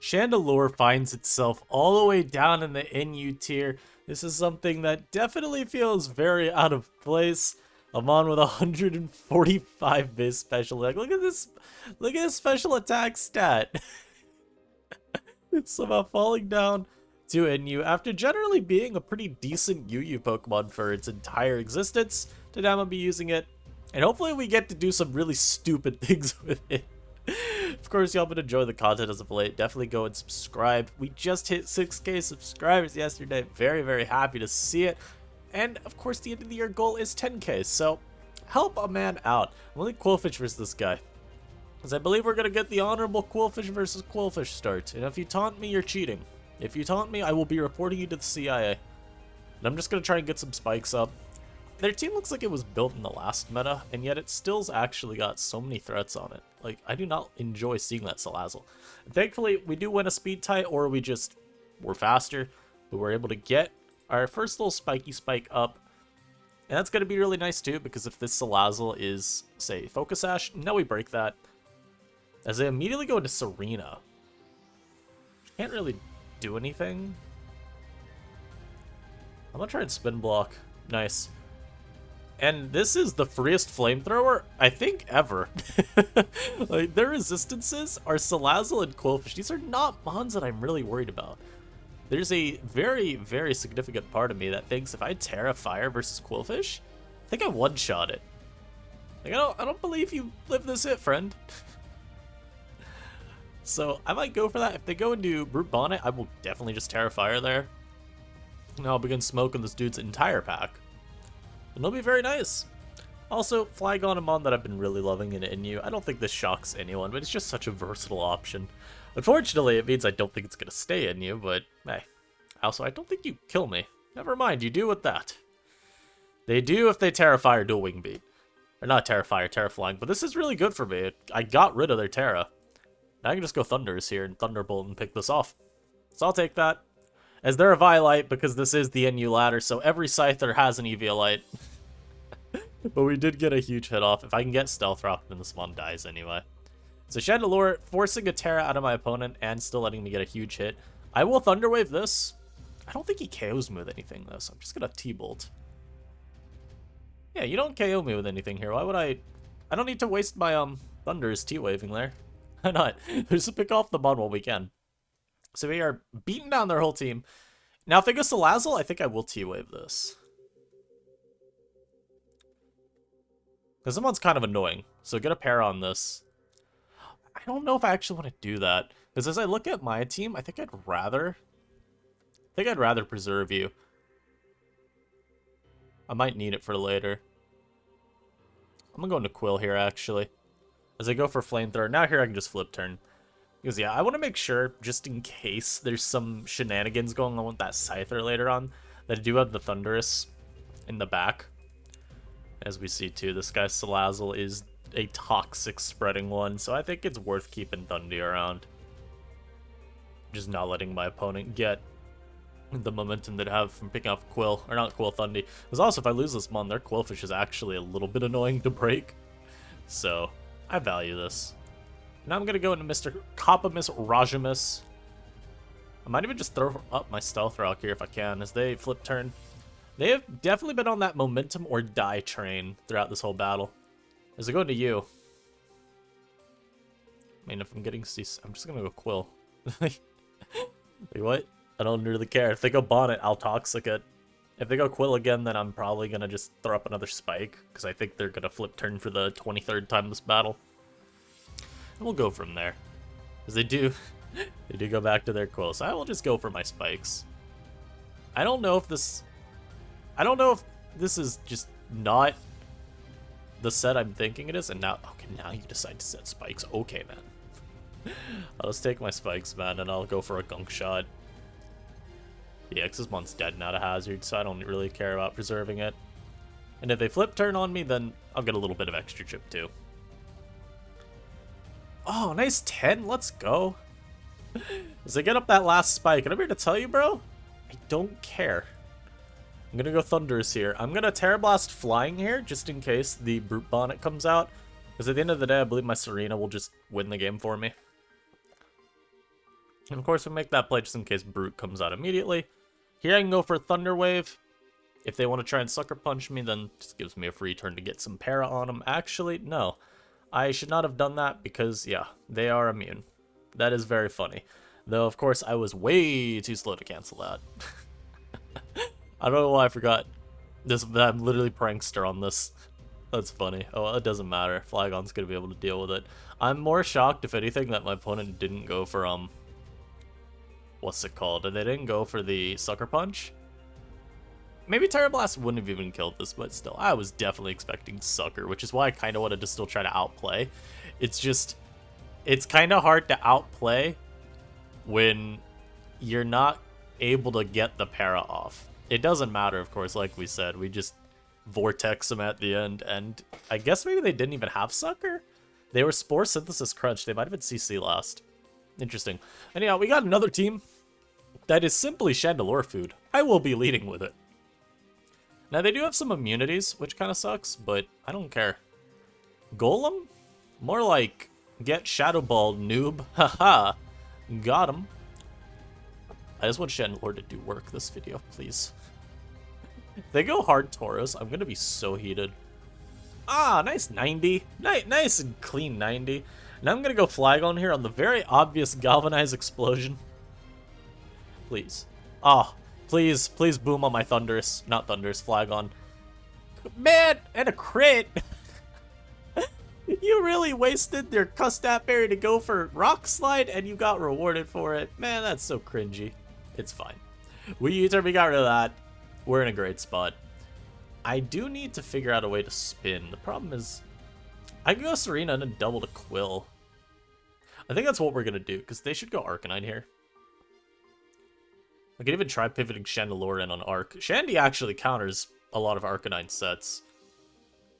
Chandelure finds itself all the way down in the NU tier. This is something that definitely feels very out of place. I'm on with 145 base special attack. Look at this special attack stat. Somehow falling down to NU after generally being a pretty decent UU Pokemon for its entire existence. Today I'm gonna be using it, and hopefully we get to do some really stupid things with it. Of course, y'all been enjoying the content as of late. Definitely go and subscribe. We just hit 6K subscribers yesterday. Very, very happy to see it. And of course, the end of the year goal is 10K. So help a man out. I'm only Quillfish versus this guy, because I believe we're gonna get the honorable Quillfish versus Quillfish start. And if you taunt me, you're cheating. If you taunt me, I will be reporting you to the CIA. And I'm just gonna try and get some spikes up. Their team looks like it was built in the last meta, and yet it still's actually got so many threats on it. Like, I do not enjoy seeing that Salazzle. And thankfully, we do win a speed tie, or we just were faster, but we're able to get our first little spiky spike up. And that's going to be really nice too, because if this Salazzle is, say, Focus Sash, now we break that. As they immediately go into Serena. Can't really do anything. I'm going to try and Spin Block. Nice. And this is the freest flamethrower, I think, ever. Like, their resistances are Salazzle and Quillfish. These are not mons that I'm really worried about. There's a very, very significant part of me that thinks if I Terra Fire versus Quillfish, I think I one-shot it. Like, I don't believe you live this hit, friend. So I might go for that. If they go into Brute Bonnet, I will definitely just Terra Fire there. And I'll begin smoking this dude's entire pack. And it'll be very nice. Also, Flygon, a mon that I've been really loving in NU. I don't think this shocks anyone, but it's just such a versatile option. Unfortunately, it means I don't think it's going to stay in you, but hey. Also, I don't think you kill me. Never mind, you do with that. They do if they Terra Fire Dual Wing Beat. Or not Terra Fire, Terra Flying, but this is really good for me. I got rid of their Terra. Now I can just go Thunders here and Thunderbolt and pick this off. So I'll take that. As they're a Violite, because this is the NU ladder, so every Scyther has an Eviolite. But we did get a huge hit off. If I can get Stealth Rock, then this one dies anyway. So Chandelure forcing a Terra out of my opponent and still letting me get a huge hit. I will Thunder Wave this. I don't think he KOs me with anything, though, so I'm just going to T-Bolt. Yeah, you don't KO me with anything here. Why would I don't need to waste my Thunders T-Waving there. Why not? Just pick off the mon while we can. So we are beating down their whole team. Now, if they go Salazzle, I think I will T-Wave this. Because someone's kind of annoying. So get a pair on this. I don't know if I actually want to do that. Because as I look at my team, I think I'd rather preserve you. I might need it for later. I'm going to go into Quill here, actually. As I go for Flamethrower. Now here I can just flip turn. Because, yeah, I want to make sure, just in case there's some shenanigans going on with that Scyther later on, that I do have the Thundurus in the back. As we see, too, this guy Salazzle is a toxic spreading one, so I think it's worth keeping Thundy around. Just not letting my opponent get the momentum they'd have from picking up Quill, or not Quill, Thundy. Because also, if I lose this mon, their Quillfish is actually a little bit annoying to break. So, I value this. Now I'm going to go into Mr. Copamus Rajamus. I might even just throw up my Stealth Rock here if I can, as they flip turn. They have definitely been on that momentum or die train throughout this whole battle. As I go into you. I mean, if I'm getting C, I'm just going to go Quill. Wait, what? I don't really care. If they go Bonnet, I'll Toxic it. If they go Quill again, then I'm probably going to just throw up another Spike, because I think they're going to flip turn for the 23rd time this battle. And we'll go from there. Because they do go back to their Quill, so I will just go for my Spikes. I don't know if this is just not the set I'm thinking it is, and now, okay, now you decide to set Spikes. Okay, man. I'll just take my Spikes, man, and I'll go for a Gunk Shot. The X's mon's dead now to Hazard, so I don't really care about preserving it. And if they flip turn on me, then I'll get a little bit of extra chip too. Oh, nice 10. Let's go. As I get up that last spike, and I'm here to tell you, bro, I don't care. I'm gonna go Thunders here. I'm gonna Terra Blast Flying here, just in case the Brute Bonnet comes out. Because at the end of the day, I believe my Serena will just win the game for me. And of course, we make that play just in case Brute comes out immediately. Here I can go for Thunder Wave. If they want to try and Sucker Punch me, then just gives me a free turn to get some para on them. Actually, no. I should not have done that because, yeah, they are immune. That is very funny. Though, of course, I was way too slow to cancel that. I don't know why I forgot this. I'm literally prankster on this. That's funny. Oh, it doesn't matter. Flygon's going to be able to deal with it. I'm more shocked, if anything, that my opponent didn't go for, what's it called? They didn't go for the Sucker Punch. Maybe Terra Blast wouldn't have even killed this, but still, I was definitely expecting Sucker, which is why I kind of wanted to still try to outplay. It's just, it's kind of hard to outplay when you're not able to get the para off. It doesn't matter, of course, like we said, we just Vortex them at the end, and I guess maybe they didn't even have Sucker? They were Spore Synthesis Crunch, they might have been CC last. Interesting. Anyhow, we got another team that is simply Chandelure food. I will be leading with it. Now, they do have some immunities, which kind of sucks, but I don't care. Golem? More like, get Shadow Ball, noob. Haha. Got him. I just want Chandelure to do work this video, please. If they go hard Tauros, I'm going to be so heated. Ah, nice 90. Nice and clean 90. Now I'm going to go Flygon here on the very obvious Galvanize Explosion. Please. Ah. Please boom on my Thundurus. Not Thundurus, Flygon. Man, and a crit! You really wasted your Custat Berry to go for Rock Slide, and you got rewarded for it. Man, that's so cringy. It's fine. We got rid of that. We're in a great spot. I do need to figure out a way to spin. The problem is, I can go Serena and then double to Quill. I think that's what we're going to do, because they should go Arcanine here. I could even try pivoting Chandelure in on Arc. Shandy actually counters a lot of Arcanine sets,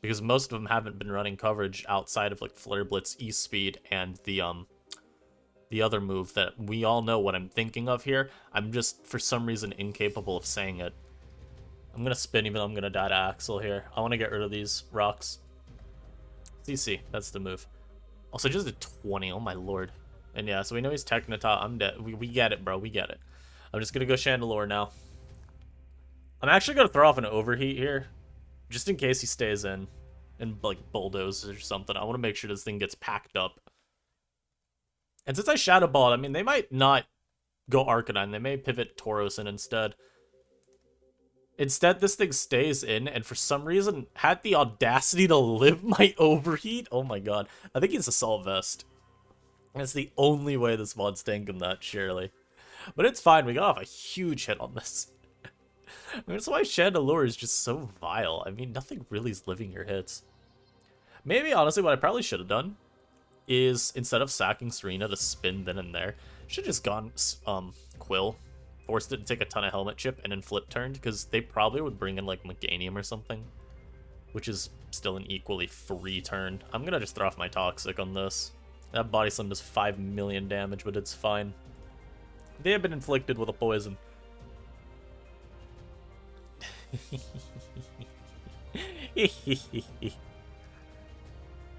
because most of them haven't been running coverage outside of like Flare Blitz, E-Speed, and the other move that we all know what I'm thinking of here. I'm just, for some reason, incapable of saying it. I'm going to spin even though I'm going to die to Axel here. I want to get rid of these rocks. CC, that's the move. Also, just a 20, oh my lord. And yeah, so we know he's Technita. I'm dead. We get it, bro. We get it. I'm just going to go Chandelure now. I'm actually going to throw off an Overheat here, just in case he stays in and, like, bulldozes or something. I want to make sure this thing gets packed up. And since I Shadow Balled, I mean, they might not go Arcanine. They may pivot Tauros in instead. Instead, this thing stays in, and for some reason, had the audacity to live my Overheat. Oh my god. I think he's Assault Vest. That's the only way this mod's tanking that, surely. But it's fine, we got off a huge hit on this. I mean, that's why Chandelure is just so vile. I mean, nothing really is living your hits. Maybe, honestly, what I probably should have done is, instead of sacking Serena to spin then and there, should have just gone Quill, forced it to take a ton of Helmet Chip, and then flip turned, because they probably would bring in, like, Meganium or something, which is still an equally free turn. I'm gonna just throw off my Toxic on this. That Body Slam does 5 million damage, but it's fine. They have been inflicted with a poison.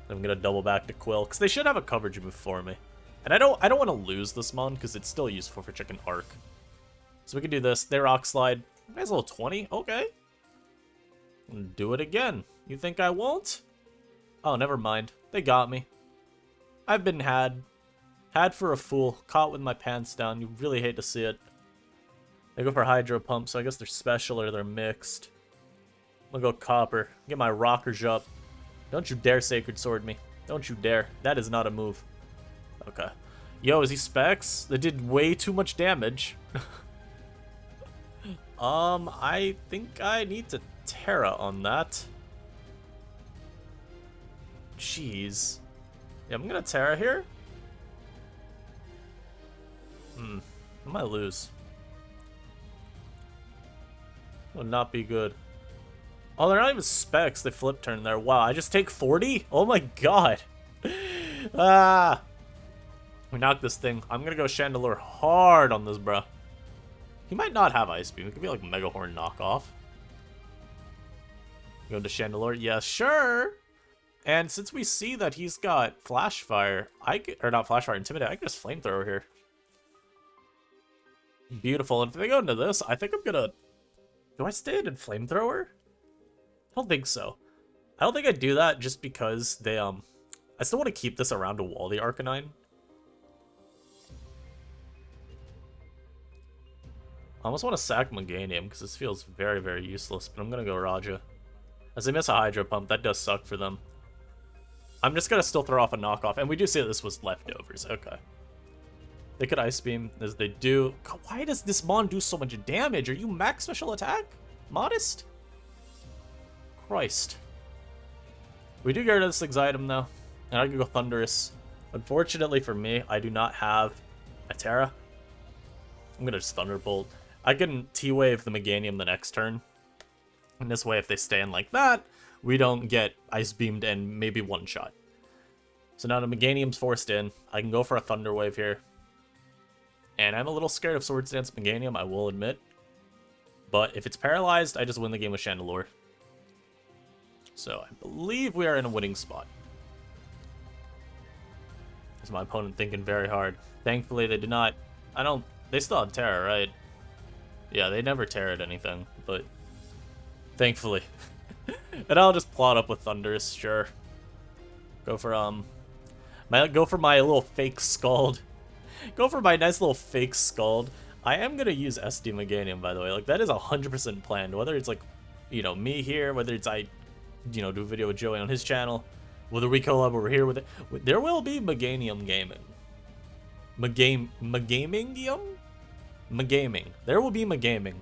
I'm gonna double back to Quill, because they should have a coverage move for me. And I don't want to lose this mon, because it's still useful for checking Arc. So we can do this. They Rock Slide. Nice little 20. Okay. Do it again. You think I won't? Oh, never mind. They got me. I've been had. Had for a fool. Caught with my pants down. You really hate to see it. They go for Hydro Pump, so I guess they're special or they're mixed. I'm gonna go Copper. Get my rockers up. Don't you dare Sacred Sword me. Don't you dare. That is not a move. Okay. Yo, is he Specs? That did way too much damage. I think I need to Terra on that. Jeez. Yeah, I'm gonna Terra here. I might lose. Would not be good. Oh, they're not even Specs. They flip turn there. Wow, I just take 40? Oh my god. Ah. We knocked this thing. I'm gonna go Chandelure hard on this, bro. He might not have Ice Beam. It could be like Mega Horn knockoff. Go to Chandelure. Yeah, sure. And since we see that he's got Flash Fire, or not Flash Fire, Intimidate, I can just Flamethrower here. Beautiful. And if they go into this, I think I'm gonna... Do I stay in Flamethrower? I don't think so. I don't think I'd do that just because they, I still want to keep this around to wall the Arcanine. I almost want to sack Meganium because this feels very, very useless, but I'm going to go Raja. As they miss a Hydro Pump, that does suck for them. I'm just going to still throw off a knockoff, and we do see that this was leftovers. Okay. They could Ice Beam, as they do. God, why does this Mon do so much damage? Are you max special attack? Modest? Christ. We do get rid of this item, though, and I can go Thunderous. Unfortunately for me, I do not have a Terra. I'm going to just Thunderbolt. I can T-Wave the Meganium the next turn. And this way, if they stand like that, we don't get Ice Beamed and maybe one shot. So now the Meganium's forced in. I can go for a Thunder Wave here. And I'm a little scared of Swords Dance Meganium, I will admit. But if it's paralyzed, I just win the game with Chandelure. So I believe we are in a winning spot. Is my opponent thinking very hard. Thankfully, they did not... They still have Terra, right? Yeah, they never Terra'd anything, but... Thankfully. And I'll just plot up with Thunderous, sure. Go for my little fake Scald. Go for my nice little fake Scald. I am gonna use SD Meganium, by the way. Like, that is 100% planned. Whether it's like, you know, me here, whether it's do a video with Joey on his channel, whether we collab over here with it, there will be Meganium gaming. Megamingium? Megaming. There will be Megaming.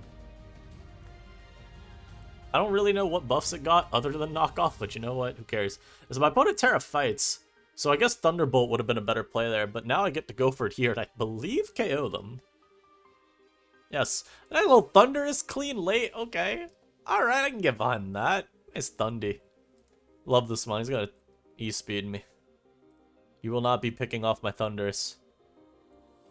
I don't really know what buffs it got other than knockoff, but you know what? Who cares? So my opponent Terra fights, so I guess Thunderbolt would have been a better play there, but now I get to go for it here, and I believe KO them. Yes. That little Thunderous clean late, okay. Alright, I can get behind that. Nice Thundy. Love this one. He's gonna E-speed me. You will not be picking off my Thunderous.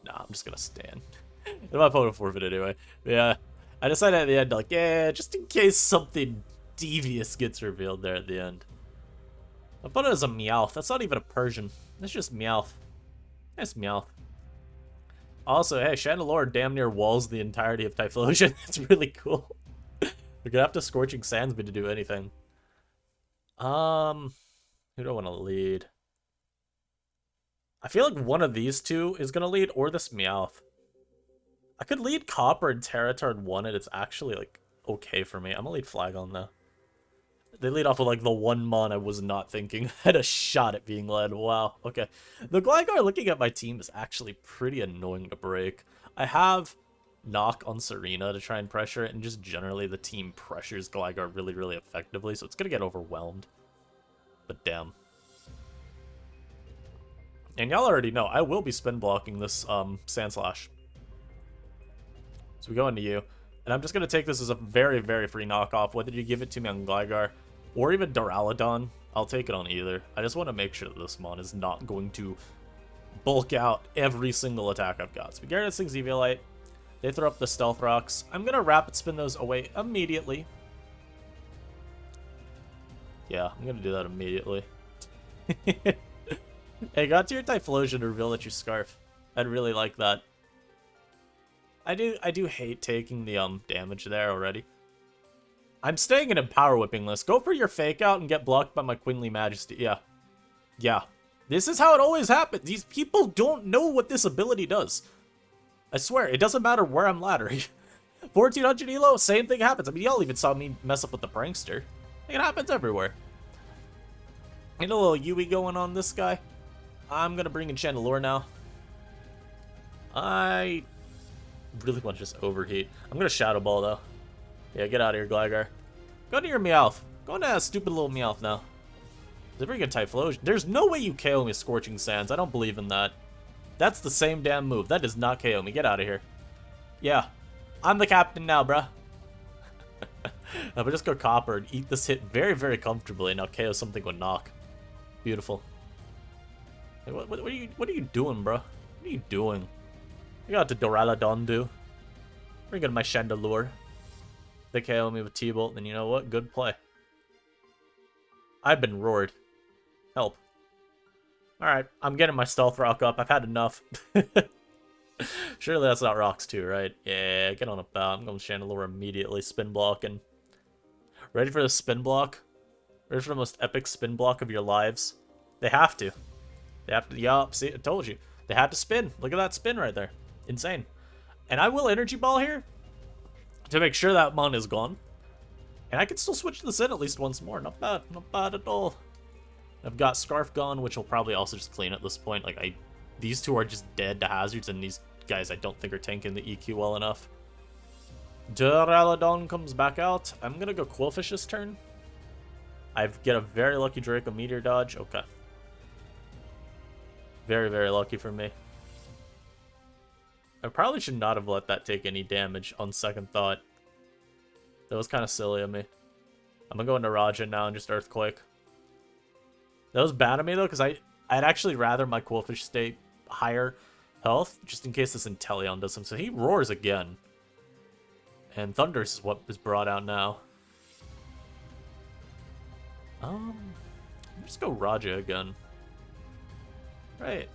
Nah, I'm just gonna stand. And my opponent forfeited anyway. But yeah, I decided at the end, like, yeah, just in case something devious gets revealed there at the end. My opponent is a Meowth. That's not even a Persian. That's just Meowth. Nice Meowth. Also, hey, Chandelure damn near walls the entirety of Typhlosion. That's really cool. We're gonna have to Scorching Sands me to do anything. Who do I want to lead? I feel like one of these two is gonna lead, or this Meowth. I could lead Copper and Terra turn 1, and it's actually, like, okay for me. I'm gonna lead Flagon, though. They lead off with, like, the one Mon I was not thinking had a shot at being led. Wow, okay. The Gligar looking at my team is actually pretty annoying to break. I have Knock on Serena to try and pressure it, and just generally the team pressures Gligar really, really effectively, so it's gonna get overwhelmed. But damn. And y'all already know, I will be spin blocking this Sandslash. So we go into you, and I'm just going to take this as a very, very free knockoff. Whether you give it to me on Gligar or even Duraludon, I'll take it on either. I just want to make sure that this Mon is not going to bulk out every single attack I've got. So we get rid of this thing's Eviolite. They throw up the Stealth Rocks. I'm going to Rapid Spin those away immediately. Yeah, I'm going to do that immediately. Hey, got to your Typhlosion to reveal that you Scarf. I'd really like that. I do hate taking the damage there already. I'm staying in a Power Whipping list. Go for your Fake Out and get blocked by my Queenly Majesty. Yeah. Yeah. This is how it always happens. These people don't know what this ability does. I swear, it doesn't matter where I'm laddering. 1400 elo, same thing happens. I mean, y'all even saw me mess up with the Prankster. It happens everywhere. Get a little Yui going on this guy. I'm gonna bring in Chandelure now. I really want to just overheat. I'm gonna Shadow Ball though. Yeah, get out of here, Gligar. Go to your Meowth. Go into that stupid little Meowth now. It's a pretty good Typhlosion. There's no way you KO me with Scorching Sands. I don't believe in that. That's the same damn move. That does not KO me. Get out of here. Yeah. I'm the captain now, bruh. But just go Copper and eat this hit very, very comfortably. Now KO something with Knock. Beautiful. Hey, what are you doing, bro? What are you doing? You got the Duraludon do. Bring in my Chandelure. They KO me with T-Bolt, then you know what? Good play. I've been roared. Help. Alright, I'm getting my Stealth Rock up. I've had enough. Surely that's not rocks too, right? Yeah, get on about. I'm going Chandelure immediately. Spin blocking. Ready for the spin block? Ready for the most epic spin block of your lives? They have to. They have to. Yup, see, I told you. They had to spin. Look at that spin right there. Insane. And I will energy ball here to make sure that mon is gone. And I can still switch this in at least once more. Not bad. Not bad at all. I've got Scarf gone, which will probably also just clean at this point. Like, these two are just dead to hazards, and these guys I don't think are tanking the EQ well enough. Duraludon comes back out. I'm gonna go Quillfish this turn. I get a very lucky Draco Meteor dodge. Okay. Very, very lucky for me. I probably should not have let that take any damage on second thought. That was kind of silly of me. I'm gonna go into Raja now and just Earthquake. That was bad of me, though, because I'd actually rather my Quillfish stay higher health, just in case this Inteleon does something. So he roars again. And Thundurus is what is brought out now. Just go Raja again. Right.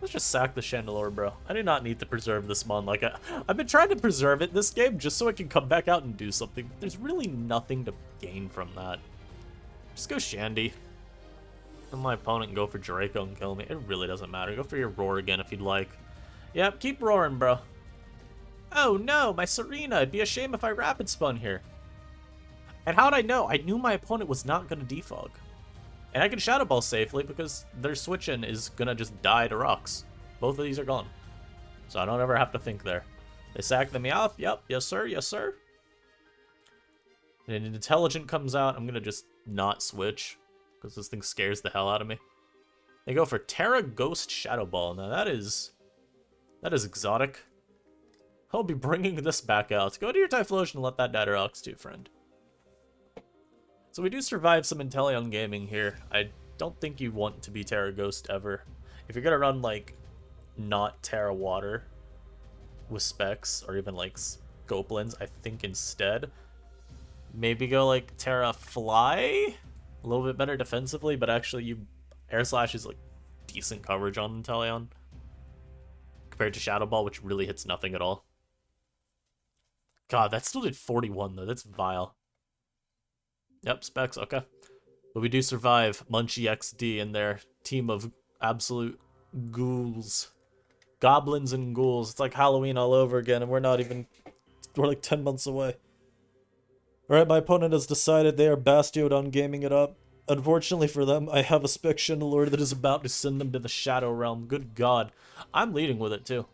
Let's just sack the Chandelure, bro. I do not need to preserve this mon. Like, I've been trying to preserve it this game just so I can come back out and do something. There's really nothing to gain from that. Just go Shandy. Let my opponent go for Draco and kill me. It really doesn't matter. Go for your Roar again if you'd like. Yep, keep roaring, bro. Oh no, my Serena. It'd be a shame if I Rapid Spun here. And how'd I know? I knew my opponent was not going to defog. And I can Shadow Ball safely because their switch-in is going to just die to rocks. Both of these are gone. So I don't ever have to think there. They sack the Meowth. Yep. Yes, sir. Yes, sir. And an Intelligent comes out. I'm going to just not switch because this thing scares the hell out of me. They go for Terra Ghost Shadow Ball. Now that is exotic. I'll be bringing this back out. Go to your Typhlosion and let that die to rocks too, friend. So we do survive some Inteleon gaming here. I don't think you want to be Terra Ghost ever. If you're gonna run, like, not Terra Water with specs, or even, like, Scopelands, I think instead, maybe go, like, Terra Fly? A little bit better defensively, but actually Air Slash is, like, decent coverage on Inteleon. Compared to Shadow Ball, which really hits nothing at all. God, that still did 41, though. That's vile. Yep, specs, okay. But we do survive Munchie XD and their team of absolute ghouls. Goblins and ghouls. It's like Halloween all over again, and we're like 10 months away. Alright, my opponent has decided they are Bastiodon gaming it up. Unfortunately for them, I have a spec Chandelure that is about to send them to the Shadow Realm. Good God. I'm leading with it, too.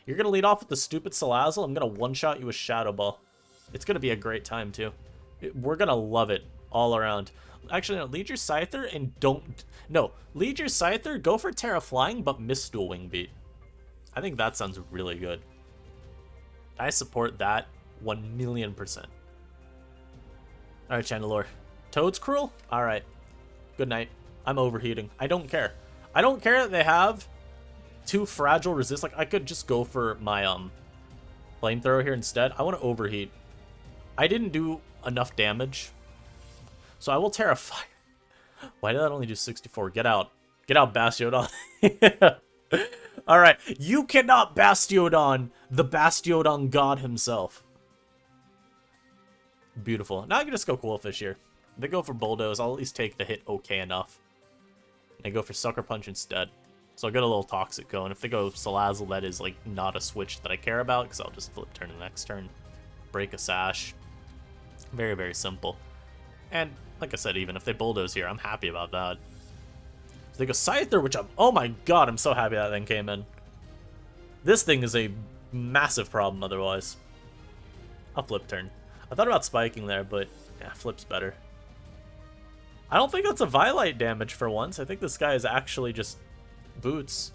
You're going to lead off with the stupid Salazzle. I'm going to one-shot you with Shadow Ball. It's going to be a great time, too. We're going to love it all around. Actually, no, lead your Scyther and don't... No, lead your Scyther, go for Terra Flying, but miss Dual Wing Beat. I think that sounds really good. I support that 1,000,000%. Alright, Chandelure. Toad's Cruel? Alright. Good night. I'm overheating. I don't care. I don't care that they have two fragile resist. Like, I could just go for my flamethrower here instead. I want to overheat. I didn't do enough damage, so I will Terrify. Why did that only do 64? Get out. Get out, Bastiodon. Alright, you cannot Bastiodon the Bastiodon god himself. Beautiful. Now I can just go Quillfish here. If they go for Bulldoze, I'll at least take the hit okay enough. They go for Sucker Punch instead. So I'll get a little Toxic going. If they go Salazzle, that is, like, not a switch that I care about, because I'll just flip turn the next turn. Break a Sash. Very, very simple. And, like I said, even if they Bulldoze here, I'm happy about that. So they go Scyther, which oh my god, I'm so happy that thing came in. This thing is a massive problem otherwise. I'll flip turn. I thought about spiking there, but yeah, flip's better. I don't think that's a Violite damage for once. I think this guy is actually just boots.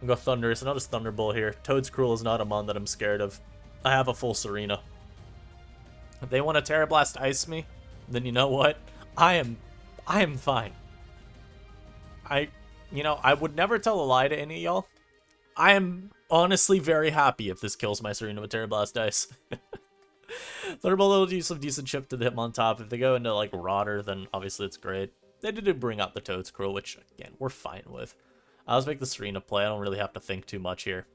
I'll go Thundurus, and I'll just Thunderbolt here. Toad's Cruel is not a mon that I'm scared of. I have a full Serena. If they want to Terra Blast Ice me, then you know what? I am fine. You know, I would never tell a lie to any of y'all. I am honestly very happy if this kills my Serena with Terra Blast Ice. Thunderbolt will do some decent chip to the Hitmon top. If they go into, like, Rotter, then obviously it's great. they did bring out the Toad's Cruel, which, again, we're fine with. I'll just make the Serena play. I don't really have to think too much here.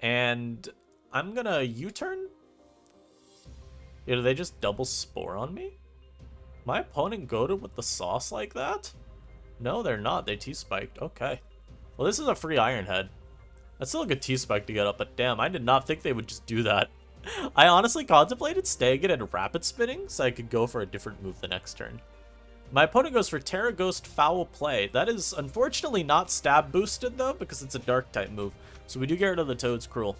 And I'm gonna U-turn? Yeah, do they just double Spore on me? My opponent goaded with the sauce like that? No, they're not. They T-spiked. Okay. Well, this is a free Iron Head. That's still a good T-spike to get up, but damn, I did not think they would just do that. I honestly contemplated staying it and rapid spinning so I could go for a different move the next turn. My opponent goes for Terra Ghost Foul Play. That is unfortunately not stab boosted though, because it's a dark type move. So we do get rid of the Toad's Cruel.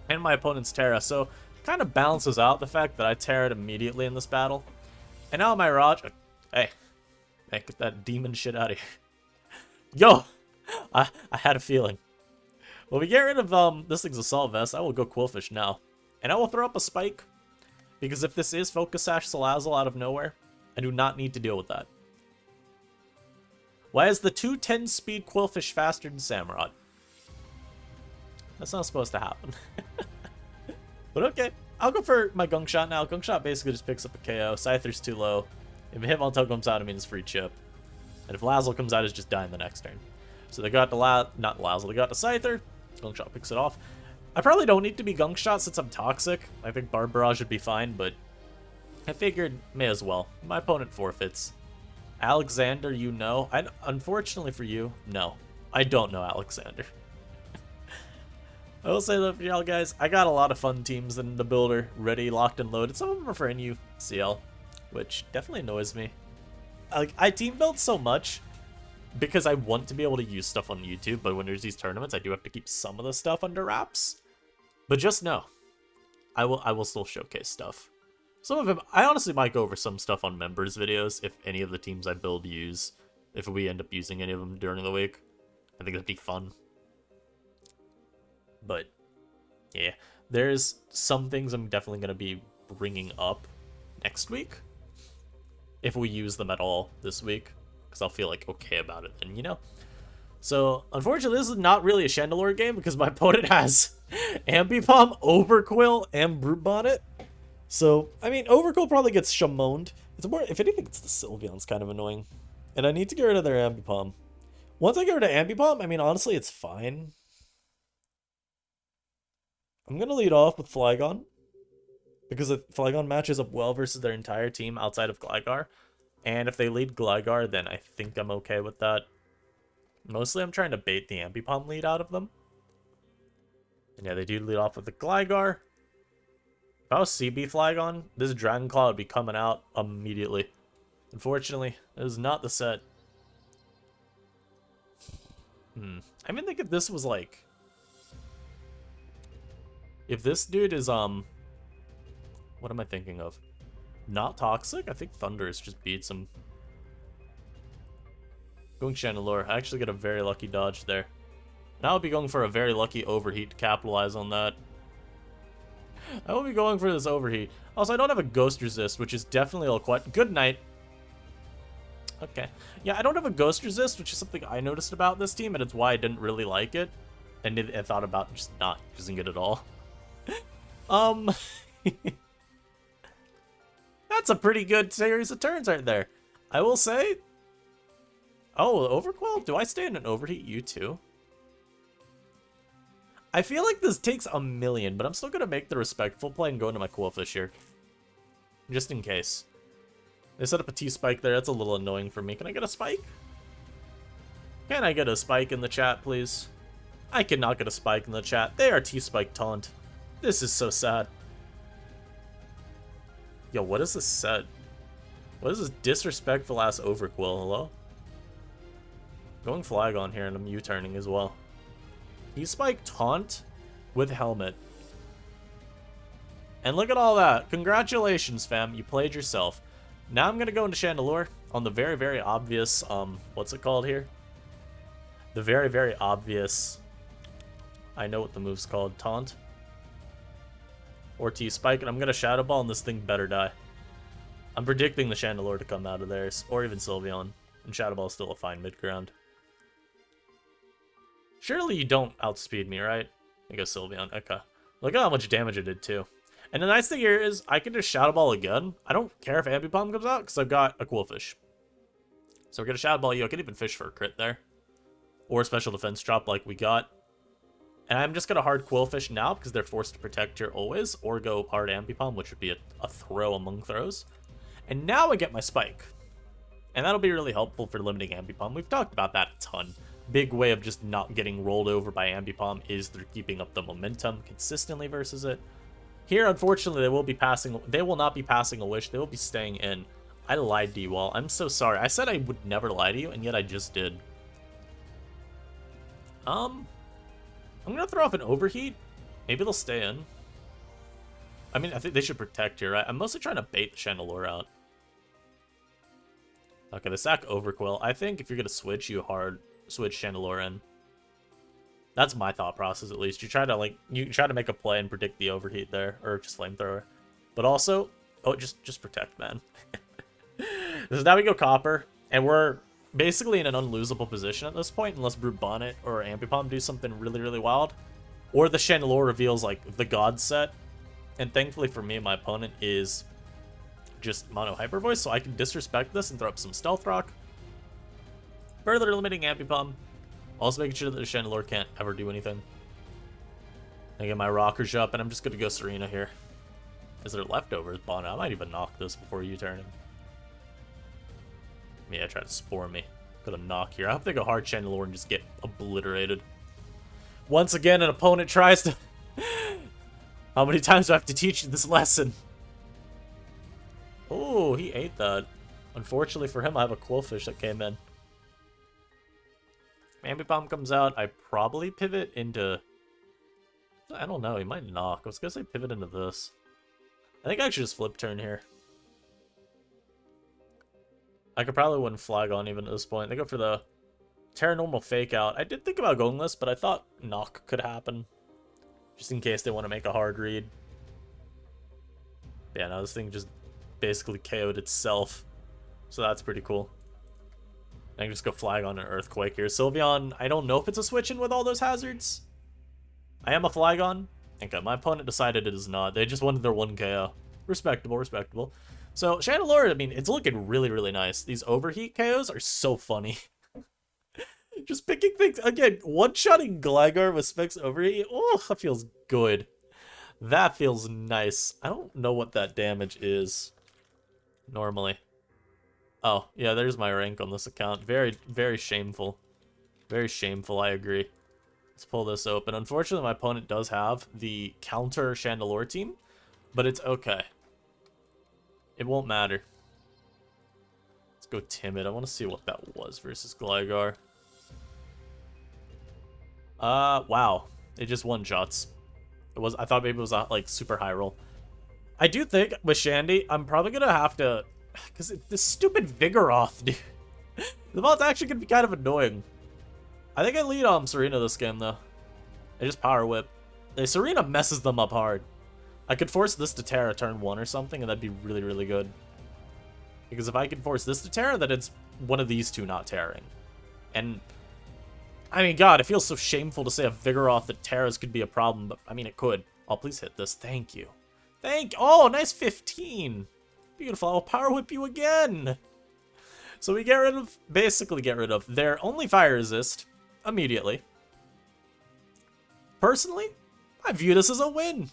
And my opponent's Terra, so kind of balances out the fact that I Terra it immediately in this battle. And now my Raj... Hey, get that demon shit out of here. Yo! I had a feeling. Well, we get rid of this thing's Assault Vest. I will go Quillfish now. And I will throw up a Spike. Because if this is Focus Sash Salazzle out of nowhere, I do not need to deal with that. Why is the 210 speed Quillfish faster than Samurott? That's not supposed to happen. But okay, I'll go for my Gunk Shot now. Gunk Shot basically just picks up a KO. Scyther's too low. If a Hitmontop comes out, it means free chip. And if Lazzle comes out, it's just dying the next turn. So they got the not Lazzle, they got the Scyther. Gunk Shot picks it off. I probably don't need to be Gunk Shot since I'm toxic. I think Barb Barrage would be fine, but I figured may as well. My opponent forfeits. Alexander, you know. Unfortunately for you, no. I don't know Alexander. I will say that for y'all guys, I got a lot of fun teams in the builder, ready, locked, and loaded. Some of them are for NUCL, which definitely annoys me. I team build so much because I want to be able to use stuff on YouTube, but when there's these tournaments, I do have to keep some of the stuff under wraps. But just know, I will still showcase stuff. Some of them, I honestly might go over some stuff on members videos if any of the teams I build use, if we end up using any of them during the week. I think that'd be fun. But, yeah, there's some things I'm definitely going to be bringing up next week, if we use them at all this week, because I'll feel like okay about it then, you know? So, unfortunately, this is not really a Chandelure game, because my opponent has Ambipom, Overquill, and Brute Bonnet. So, I mean, Overquill probably gets shamoned. It's more, if anything, it's the Sylveon's kind of annoying. And I need to get rid of their Ambipom. Once I get rid of Ambipom, I mean, honestly, it's fine. I'm going to lead off with Flygon, because Flygon matches up well versus their entire team outside of Gligar. And if they lead Gligar, then I think I'm okay with that. Mostly I'm trying to bait the Ambipom lead out of them. And yeah, they do lead off with the Gligar. If I was CB Flygon, this Dragon Claw would be coming out immediately. Unfortunately, it is not the set. I mean, think if this was like... If this dude is, what am I thinking of? Not toxic? I think Thundurus just beats him. Going Chandelure. I actually get a very lucky dodge there. Now I'll be going for a very lucky overheat to capitalize on that. I will be going for this overheat. Also, I don't have a Ghost Resist, which is definitely a quite good night. Okay. Yeah, I don't have a Ghost Resist, which is something I noticed about this team, and it's why I didn't really like it. And I thought about just not using it at all. That's a pretty good series of turns right there. I will say... Oh, Overquill? Do I stay in an overheat? You too? I feel like this takes a million, but I'm still going to make the respectful play and go into my Quillfish here. Just in case. They set up a T-Spike there. That's a little annoying for me. Can I get a Spike? Can I get a Spike in the chat, please? I cannot get a Spike in the chat. They are T-Spike taunt. This is so sad. Yo, what is this set? What is this disrespectful ass Overquill? Hello? Going Flygon here and I'm U-turning as well. T-Spike taunt with helmet. And look at all that. Congratulations, fam. You played yourself. Now I'm going to go into Chandelure on the very, very obvious, what's it called here? The very, very obvious, I know what the move's called, taunt. Or T-Spike, and I'm going to Shadow Ball, and this thing better die. I'm predicting the Chandelure to come out of theirs, or even Sylveon. And Shadow Ball is still a fine mid-ground. Surely you don't outspeed me, right? I guess Sylveon, okay. Look at how much damage it did, too. And the nice thing here is, I can just Shadow Ball again. I don't care if Ambipom comes out, because I've got a Quillfish. So we're going to Shadow Ball you. I could even fish for a crit there. Or a special defense drop like we got. And I'm just going to hard Quillfish now because they're forced to protect here always. Or go hard Ambipom, which would be a throw among throws. And now I get my Spike. And that'll be really helpful for limiting Ambipom. We've talked about that a ton. Big way of just not getting rolled over by Ambipom is through keeping up the momentum consistently versus it. Here, unfortunately, they will not be passing a Wish. They will be staying in. I lied to you all. I'm so sorry. I said I would never lie to you, and yet I just did. I'm gonna throw off an Overheat. Maybe they'll stay in. I mean, I think they should protect here, right? I'm mostly trying to bait the Chandelure out. Okay, the sack Overquill. I think if you're gonna switch, you hard switch Chandelure in. That's my thought process, at least. You try to make a play and predict the Overheat there, or just Flamethrower. But also, oh, just protect, man. So now we go Copper, and we're basically in an unlosable position at this point, unless Brute Bonnet or Ambipom do something really, really wild. Or the Chandelure reveals, like, the God set. And thankfully for me, my opponent is just Mono Hyper Voice, so I can disrespect this and throw up some Stealth Rock. Further limiting Ambipom. Also making sure that the Chandelure can't ever do anything. I get my Rockers up, and I'm just going to go Serena here. Is there leftovers? Bonnet. I might even knock this before you turn him. Yeah, try to Spore me. Got a knock here. I hope they go hard Chandelure and just get obliterated. Once again, an opponent tries to... How many times do I have to teach you this lesson? Oh, he ate that. Unfortunately for him, I have a Quillfish that came in. Ambipom comes out. I probably pivot into... I don't know. He might knock. I was going to say pivot into this. I think I should just flip turn here. I could probably win Flygon even at this point. They go for the Terranormal Fake Out. I did think about going this, but I thought knock could happen. Just in case they want to make a hard read. Yeah, no, this thing just basically KO'd itself. So that's pretty cool. I can just go Flygon and Earthquake here. Sylveon, I don't know if it's a switch in with all those hazards. I am a Flygon. Okay, my opponent decided it is not. They just wanted their 1 KO. Respectable, respectable. So, Chandelure, I mean, it's looking really, really nice. These Overheat KOs are so funny. Just picking things. Again, one-shotting Gligar with Specs Overheat. Oh, that feels good. That feels nice. I don't know what that damage is normally. Oh, yeah, there's my rank on this account. Very, very shameful. Very shameful, I agree. Let's pull this open. Unfortunately, my opponent does have the counter Chandelure team, but it's okay. It won't matter. Let's go Timid. I want to see what that was versus Gligar. Wow. It just one-shots. I thought maybe it was a, like, super high roll. I do think with Shandy, I'm probably gonna have to... Because this stupid Vigoroth, dude. The bot's actually gonna be kind of annoying. I think I lead on Serena this game, though. I just Power Whip. Serena messes them up hard. I could force this to Terra turn 1 or something, and that'd be really, really good. Because if I can force this to Terra, then it's one of these two not Terraing. And, I mean, God, it feels so shameful to say a Vigoroth that Terras could be a problem, but, I mean, it could. Oh, please hit this. Thank you. Oh, nice 15. Beautiful. I'll Power Whip you again. So we basically get rid of their only Fire Resist immediately. Personally, I view this as a win.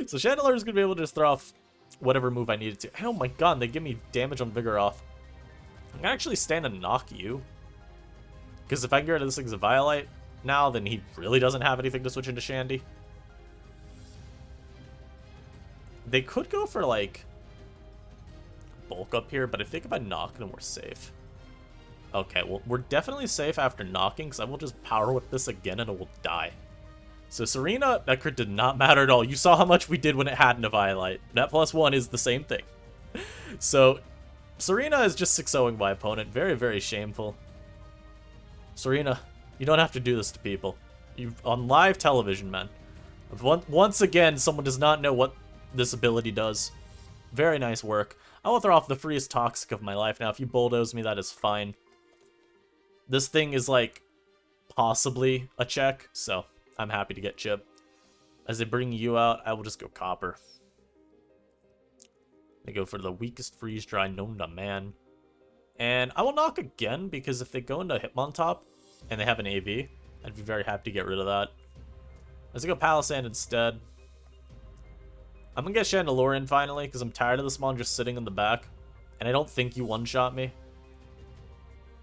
So Chandelure is going to be able to just throw off whatever move I needed to. Oh my god, they give me damage on Vigoroth. I'm going to actually stand and knock you. Because if I can get rid of this thing's a Violite now, then he really doesn't have anything to switch into Shandy. They could go for, like, bulk up here, but I think if I knock, then we're safe. Okay, well, we're definitely safe after knocking, because I will just Power Whip this again and it will die. So Serena, that crit did not matter at all. You saw how much we did when it hadn't a Violite. That +1 is the same thing. So Serena is just 6-0ing my opponent. Very, very shameful. Serena, you don't have to do this to people. On live television, man. Once again, someone does not know what this ability does. Very nice work. I will throw off the freest Toxic of my life. Now, if you bulldoze me, that is fine. This thing is, like, possibly a check, so I'm happy to get Chip. As they bring you out, I will just go Copper. They go for the weakest Freeze Dry known to man. And I will knock again, because if they go into Hitmontop and they have an AV, I'd be very happy to get rid of that. Let's go Palisand instead. I'm gonna get Chandelure in finally, because I'm tired of this mon just sitting in the back. And I don't think you one-shot me.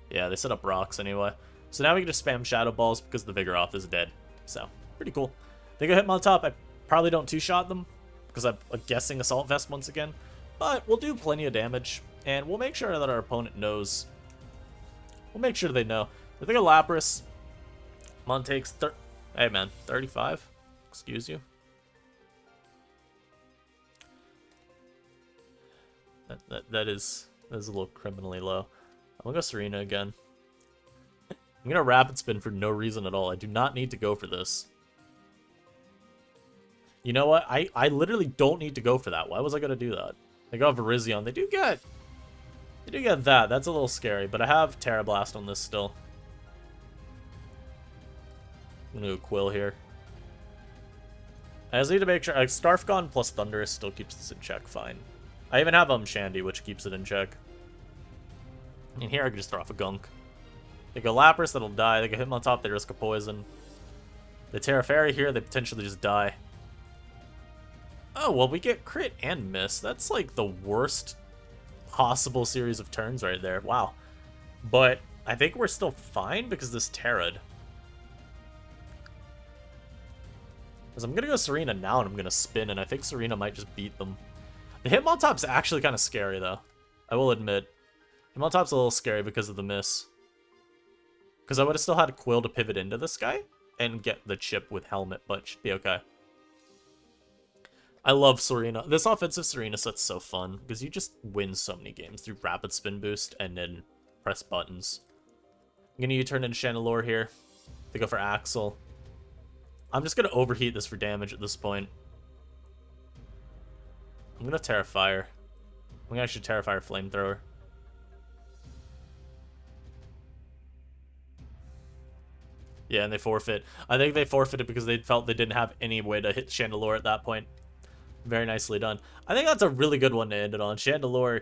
Yeah, they set up rocks anyway. So now we can just spam Shadow Balls because the Vigoroth is dead. So, pretty cool. They go Hitmontop. I probably don't two-shot them because I'm guessing Assault Vest once again. But we'll do plenty of damage, and we'll make sure that our opponent knows. We'll make sure they know. If they go Lapras, mon takes hey man, 35? Excuse you? That is a little criminally low. I'm gonna go Serena again. I'm gonna Rapid Spin for no reason at all. I do not need to go for this. You know what? I literally don't need to go for that. Why was I gonna do that? They go Virizion. They do get that. That's a little scary, but I have Terra Blast on this still. I'm gonna go Quill here. I just need to make sure Starfgon plus Thunderous still keeps this in check fine. I even have Shandy, which keeps it in check. And here I can just throw off a Gunk. They go Lapras, that'll die. They go Hitmontop, they risk a poison. The Terra Fairy here, they potentially just die. Oh, well, we get crit and miss. That's like the worst possible series of turns right there. Wow. But I think we're still fine because this Terra'd. Because I'm going to go Serena now and I'm going to spin, and I think Serena might just beat them. The Hitmontop's actually kind of scary, though. I will admit. Hitmontop's a little scary because of the miss. Because I would have still had a Quill to pivot into this guy and get the chip with Helmet, but should be okay. I love Serena. This offensive Serena set's so fun because you just win so many games through Rapid Spin Boost and then press buttons. I'm going to U-turn into Chandelure here. They go for Axel. I'm just going to overheat this for damage at this point. I'm going to Terrifier. I'm going to actually Terrifier Flamethrower. Yeah, and they forfeit. I think they forfeited because they felt they didn't have any way to hit Chandelure at that point. Very nicely done. I think that's a really good one to end it on. Chandelure,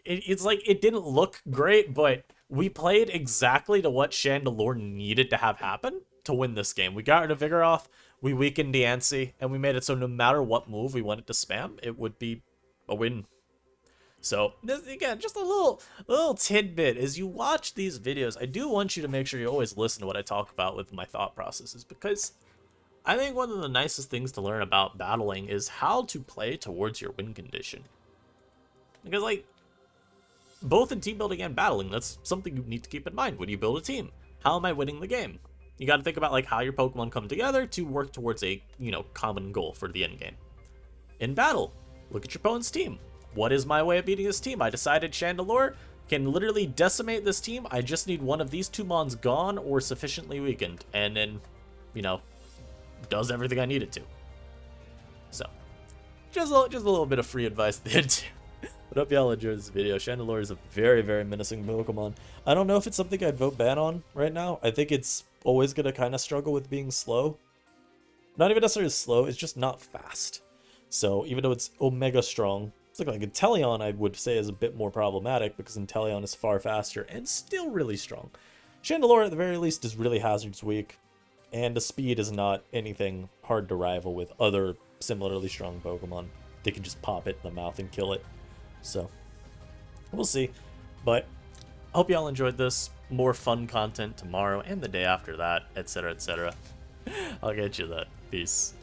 it's like, it didn't look great, but we played exactly to what Chandelure needed to have happen to win this game. We got rid of Vigoroth, we weakened Diancie, and we made it so no matter what move we wanted to spam, it would be a win. So, this, again, just a little tidbit. As you watch these videos, I do want you to make sure you always listen to what I talk about with my thought processes, because I think one of the nicest things to learn about battling is how to play towards your win condition. Because, like, both in team building and battling, that's something you need to keep in mind when you build a team. How am I winning the game? You got to think about, like, how your Pokemon come together to work towards a, common goal for the end game. In battle, look at your opponent's team. What is my way of beating this team? I decided Chandelure can literally decimate this team. I just need one of these two mons gone or sufficiently weakened. And then, does everything I need it to. So, just a little bit of free advice there too. But hope y'all enjoyed this video. Chandelure is a very, very menacing Pokemon. I don't know if it's something I'd vote ban on right now. I think it's always going to kind of struggle with being slow. Not even necessarily slow, it's just not fast. So, even though it's Omega strong, it's like Inteleon I would say is a bit more problematic because Inteleon is far faster and still really strong. Chandelure at the very least is really Hazard's weak, and the speed is not anything hard to rival with other similarly strong Pokemon. They can just pop it in the mouth and kill it. So, we'll see. But, I hope y'all enjoyed this. More fun content tomorrow and the day after that, etc., etc. I'll get you that. Peace.